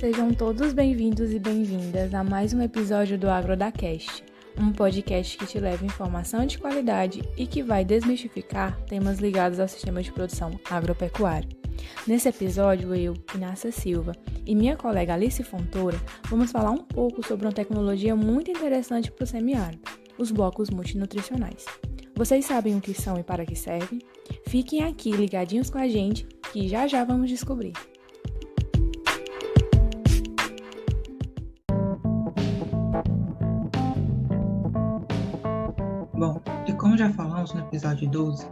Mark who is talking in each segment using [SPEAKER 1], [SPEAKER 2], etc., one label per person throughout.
[SPEAKER 1] Sejam todos bem-vindos e bem-vindas a mais um episódio do AgroDaCast, um podcast que te leva informação de qualidade e que vai desmistificar temas ligados ao sistema de produção agropecuário. Nesse episódio, eu, Inácia Silva, e minha colega Alice Fontoura vamos falar um pouco sobre uma tecnologia muito interessante para o semiárido, os blocos multinutricionais. Vocês sabem o que são e para que servem? Fiquem aqui ligadinhos com a gente, que já vamos descobrir.
[SPEAKER 2] Bom, e como já falamos no episódio 12,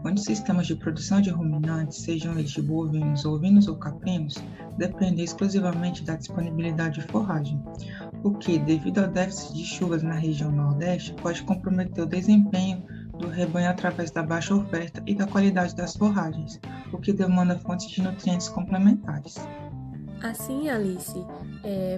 [SPEAKER 2] onde os sistemas de produção de ruminantes, sejam eles de bovinos, ovinos ou caprinos, dependem exclusivamente da disponibilidade de forragem, o que, devido ao déficit de chuvas na região Nordeste, pode comprometer o desempenho do rebanho através da baixa oferta e da qualidade das forragens, o que demanda fontes de nutrientes complementares.
[SPEAKER 3] Assim, Alice,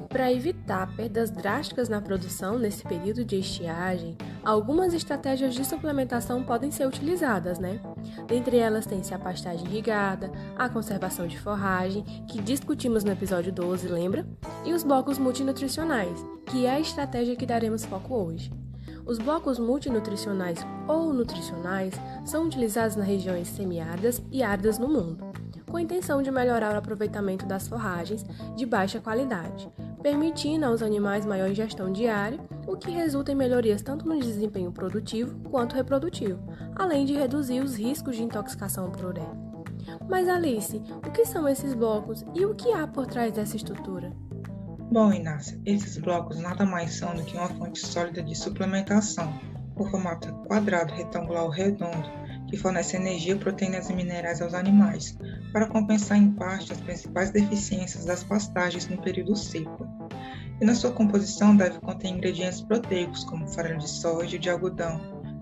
[SPEAKER 3] para evitar perdas drásticas na produção nesse período de estiagem, algumas estratégias de suplementação podem ser utilizadas, né? Dentre elas tem-se a pastagem irrigada, a conservação de forragem, que discutimos no episódio 12, lembra? E os blocos multinutricionais, que é a estratégia que daremos foco hoje. Os blocos multinutricionais ou nutricionais são utilizados nas regiões semiáridas e áridas no mundo, com a intenção de melhorar o aproveitamento das forragens de baixa qualidade, permitindo aos animais maior ingestão diária, o que resulta em melhorias tanto no desempenho produtivo quanto reprodutivo, além de reduzir os riscos de intoxicação por ureia. Mas Alice, o que são esses blocos e o que há por trás dessa estrutura?
[SPEAKER 2] Bom, Inácia, esses blocos nada mais são do que uma fonte sólida de suplementação, por formato quadrado, retangular ou redondo, que fornece energia, proteínas e minerais aos animais, para compensar em parte as principais deficiências das pastagens no período seco. E na sua composição deve conter ingredientes proteicos, como farelo de soja e de algodão,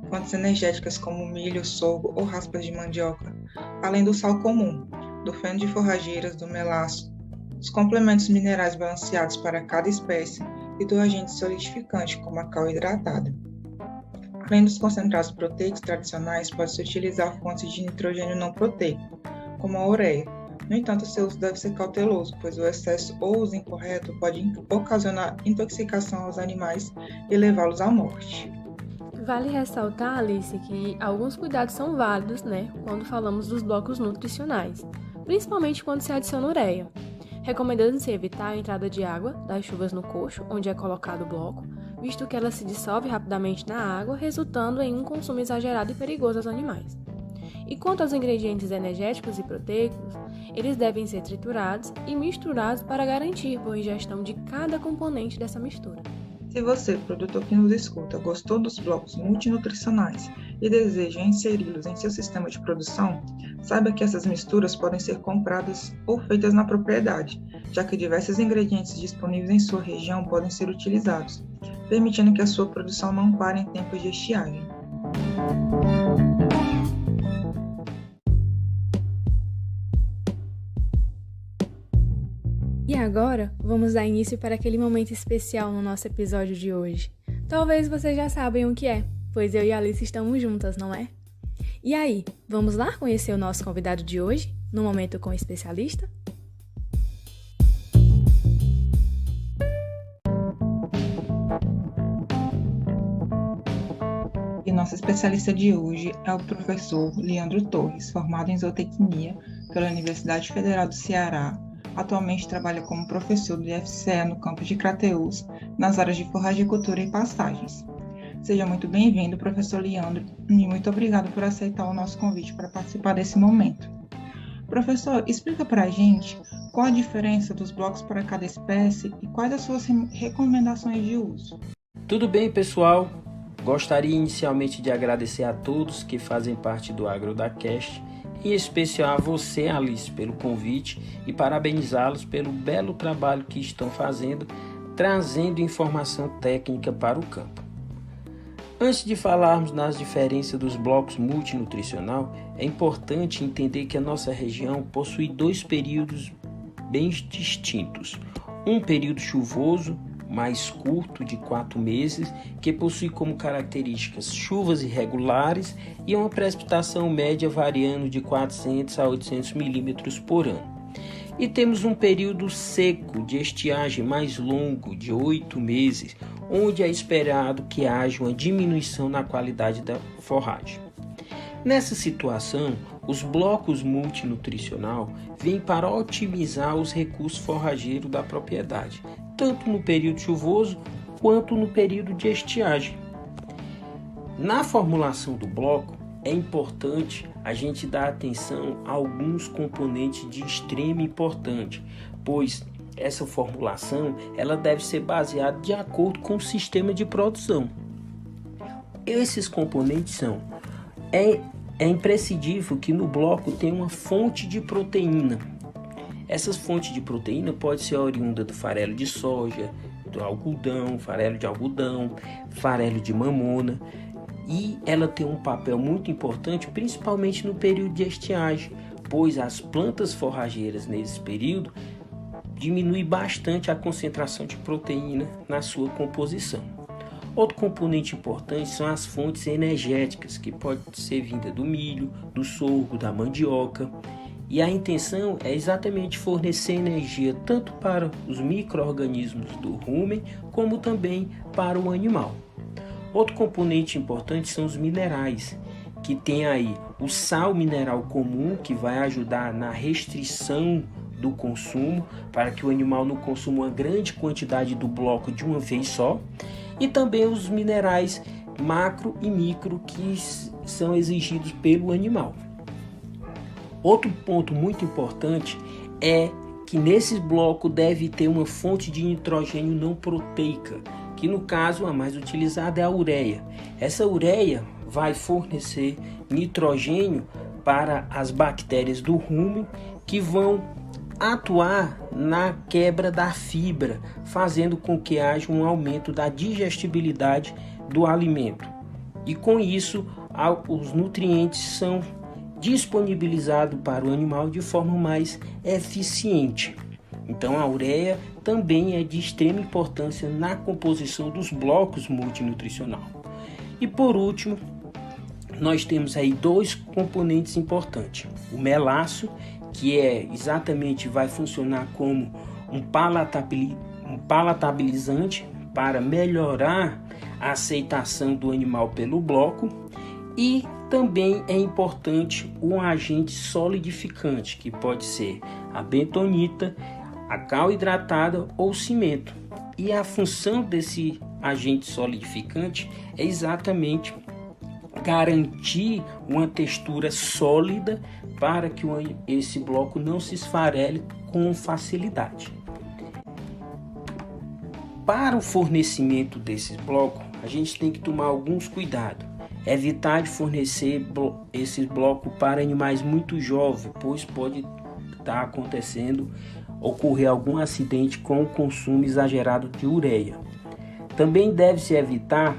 [SPEAKER 2] fontes energéticas como milho, sorgo ou raspas de mandioca, além do sal comum, do feno de forrageiras, do melaço, os complementos minerais balanceados para cada espécie e do agente solidificante, como a cal hidratada. Além dos concentrados proteicos tradicionais, pode-se utilizar fontes de nitrogênio não proteico, como a ureia. No entanto, seu uso deve ser cauteloso, pois o excesso ou uso incorreto pode ocasionar intoxicação aos animais e levá-los à morte.
[SPEAKER 3] Vale ressaltar, Alice, que alguns cuidados são válidos, quando falamos dos blocos nutricionais, principalmente quando se adiciona ureia. Recomendando-se evitar a entrada de água das chuvas no coxo, onde é colocado o bloco, visto que ela se dissolve rapidamente na água, resultando em um consumo exagerado e perigoso aos animais. E quanto aos ingredientes energéticos e proteicos, eles devem ser triturados e misturados para garantir boa ingestão de cada componente dessa mistura.
[SPEAKER 2] Se você, produtor que nos escuta, gostou dos blocos multinutricionais e deseja inseri-los em seu sistema de produção, saiba que essas misturas podem ser compradas ou feitas na propriedade, já que diversos ingredientes disponíveis em sua região podem ser utilizados, permitindo que a sua produção não pare em tempos de estiagem.
[SPEAKER 1] E agora, vamos dar início para aquele momento especial no nosso episódio de hoje. Talvez vocês já sabem o que é, pois eu e a Alice estamos juntas, não é? E aí, vamos lá conhecer o nosso convidado de hoje, no Momento com o Especialista?
[SPEAKER 2] E nosso especialista de hoje é o professor Leandro Torres, formado em zootecnia pela Universidade Federal do Ceará. Atualmente trabalha como professor do IFCE no campus de Crateús, nas áreas de forragicultura e pastagens. Seja muito bem-vindo, professor Leandro, e muito obrigado por aceitar o nosso convite para participar desse momento. Professor, explica para a gente qual a diferença dos blocos para cada espécie e quais as suas recomendações de uso.
[SPEAKER 4] Tudo bem, pessoal? Gostaria inicialmente de agradecer a todos que fazem parte do AgroDaCast, em especial a você, Alice, pelo convite e parabenizá-los pelo belo trabalho que estão fazendo, trazendo informação técnica para o campo. Antes de falarmos nas diferenças dos blocos multinutricional, é importante entender que a nossa região possui dois períodos bem distintos. Um período chuvoso, mais curto, de 4 meses, que possui como características chuvas irregulares e uma precipitação média variando de 400 a 800 milímetros por ano. E temos um período seco de estiagem mais longo, de 8 meses, onde é esperado que haja uma diminuição na qualidade da forragem. Nessa situação, os blocos multinutricional vêm para otimizar os recursos forrageiros da propriedade, tanto no período chuvoso quanto no período de estiagem. Na formulação do bloco, é importante a gente dar atenção a alguns componentes de extrema importância, pois essa formulação ela deve ser baseada de acordo com o sistema de produção. Esses componentes são: é imprescindível que no bloco tenha uma fonte de proteína. Essas fontes de proteína pode ser oriunda do farelo de soja, do algodão, farelo de algodão, farelo de mamona. E ela tem um papel muito importante, principalmente no período de estiagem, pois as plantas forrageiras nesse período diminuem bastante a concentração de proteína na sua composição. Outro componente importante são as fontes energéticas, que pode ser vinda do milho, do sorgo, da mandioca. E a intenção é exatamente fornecer energia tanto para os micro-organismos do rumen, como também para o animal. Outro componente importante são os minerais, que tem aí o sal mineral comum, que vai ajudar na restrição do consumo, para que o animal não consuma uma grande quantidade do bloco de uma vez só, e também os minerais macro e micro que são exigidos pelo animal. Outro ponto muito importante é que nesse bloco deve ter uma fonte de nitrogênio não proteica, que no caso a mais utilizada é a ureia. Essa ureia vai fornecer nitrogênio para as bactérias do rumen, que vão atuar na quebra da fibra, fazendo com que haja um aumento da digestibilidade do alimento. E com isso, os nutrientes são disponibilizados para o animal de forma mais eficiente. Então a ureia também é de extrema importância na composição dos blocos multinutricional. E por último, nós temos aí dois componentes importantes. O melaço, que vai funcionar como um palatabilizante para melhorar a aceitação do animal pelo bloco, e também é importante um agente solidificante, que pode ser a bentonita, a cal hidratada ou cimento. E a função desse agente solidificante é exatamente garantir uma textura sólida para que esse bloco não se esfarele com facilidade. Para o fornecimento desses blocos, a gente tem que tomar alguns cuidados. Evitar de fornecer esses blocos para animais muito jovens, pois pode estar ocorrer algum acidente com o consumo exagerado de ureia. Também deve-se evitar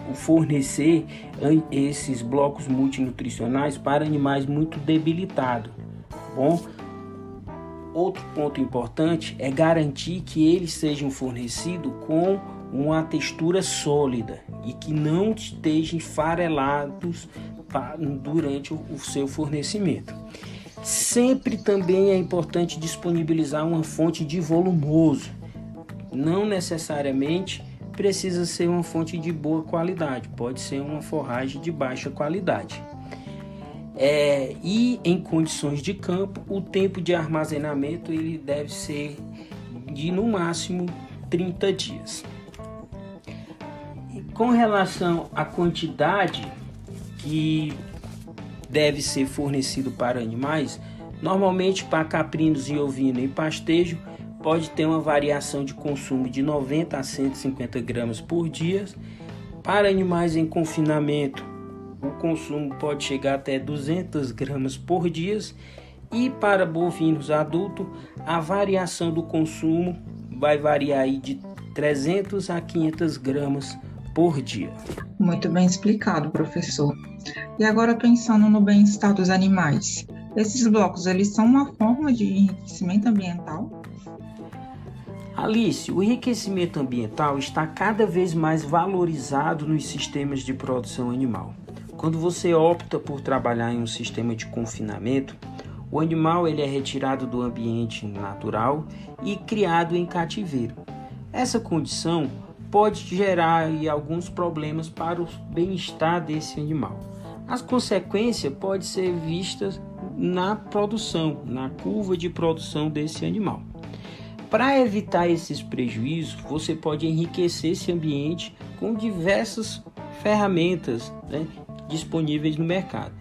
[SPEAKER 4] o fornecer esses blocos multinutricionais para animais muito debilitados. Bom, outro ponto importante é garantir que eles sejam fornecidos com uma textura sólida e que não estejam esfarelados durante o seu fornecimento. Sempre também é importante disponibilizar uma fonte de volumoso. Não necessariamente precisa ser uma fonte de boa qualidade, pode ser uma forragem de baixa qualidade. E em condições de campo, o tempo de armazenamento ele deve ser de no máximo 30 dias. E com relação à quantidade que deve ser fornecido para animais, normalmente para caprinos e ovinos em pastejo, pode ter uma variação de consumo de 90 a 150 gramas por dia. Para animais em confinamento, o consumo pode chegar até 200 gramas por dia. E para bovinos adultos, a variação do consumo vai variar aí de 300 a 500 gramas por dia.
[SPEAKER 2] Muito bem explicado, professor. E agora pensando no bem-estar dos animais, esses blocos eles são uma forma de enriquecimento ambiental?
[SPEAKER 4] Alice, o enriquecimento ambiental está cada vez mais valorizado nos sistemas de produção animal. Quando você opta por trabalhar em um sistema de confinamento, O animal ele é retirado do ambiente natural e criado em cativeiro. Essa condição pode gerar alguns problemas para o bem-estar desse animal. As consequências podem ser vistas na produção, na curva de produção desse animal. Para evitar esses prejuízos, você pode enriquecer esse ambiente com diversas ferramentas, disponíveis no mercado.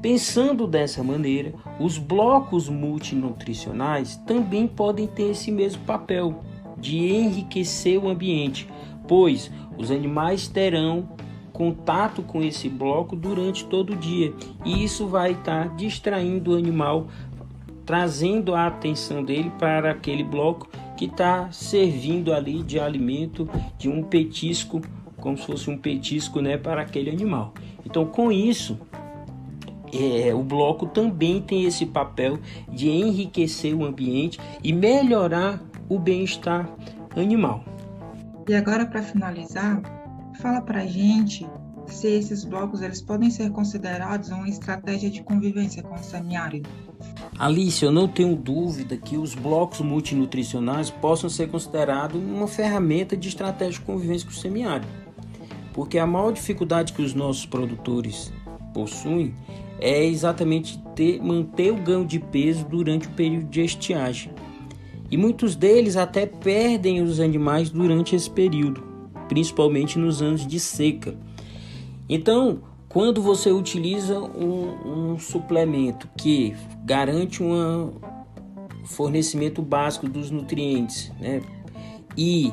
[SPEAKER 4] Pensando dessa maneira, os blocos multinutricionais também podem ter esse mesmo papel de enriquecer o ambiente, pois os animais terão contato com esse bloco durante todo o dia e isso vai estar distraindo o animal, trazendo a atenção dele para aquele bloco que está servindo ali de alimento, de um petisco, como se fosse um petisco, para aquele animal. Então, com isso, o bloco também tem esse papel de enriquecer o ambiente e melhorar o bem-estar animal.
[SPEAKER 2] E agora, para finalizar, fala para a gente se esses blocos eles podem ser considerados uma estratégia de convivência com o semiárido.
[SPEAKER 4] Alice, eu não tenho dúvida que os blocos multinutricionais possam ser considerados uma ferramenta de estratégia de convivência com o semiárido, porque a maior dificuldade que os nossos produtores possuem é exatamente manter o ganho de peso durante o período de estiagem. E muitos deles até perdem os animais durante esse período, principalmente nos anos de seca. Então, quando você utiliza um suplemento que garante um fornecimento básico dos nutrientes, e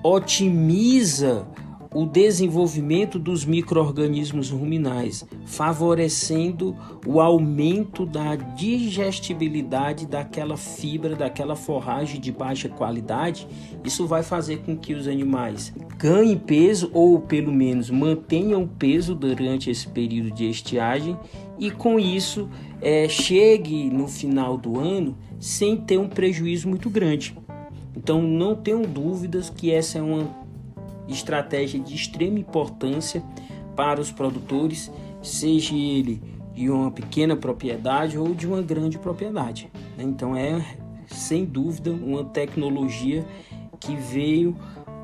[SPEAKER 4] otimiza o desenvolvimento dos micro-organismos ruminais, favorecendo o aumento da digestibilidade daquela fibra, daquela forragem de baixa qualidade, isso vai fazer com que os animais ganhem peso ou pelo menos mantenham peso durante esse período de estiagem e com isso chegue no final do ano sem ter um prejuízo muito grande. Então não tenham dúvidas que essa é uma estratégia de extrema importância para os produtores, seja ele de uma pequena propriedade ou de uma grande propriedade. Então é sem dúvida uma tecnologia que veio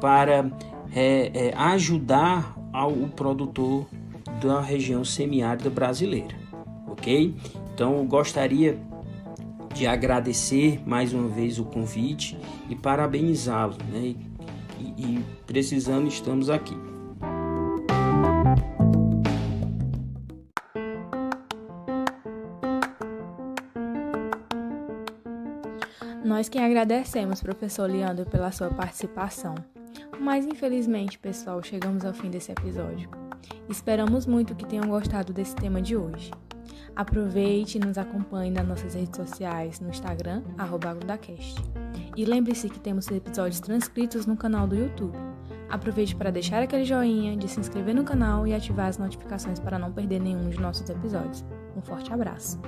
[SPEAKER 4] para ajudar o produtor da região semiárida brasileira, ok? Então eu gostaria de agradecer mais uma vez o convite e parabenizá-lo, E precisando, estamos aqui.
[SPEAKER 1] Nós que agradecemos, professor Leandro, pela sua participação. Mas, infelizmente, pessoal, chegamos ao fim desse episódio. Esperamos muito que tenham gostado desse tema de hoje. Aproveite e nos acompanhe nas nossas redes sociais, no Instagram, @agrodacast. E lembre-se que temos episódios transcritos no canal do YouTube. Aproveite para deixar aquele joinha, de se inscrever no canal e ativar as notificações para não perder nenhum de nossos episódios. Um forte abraço!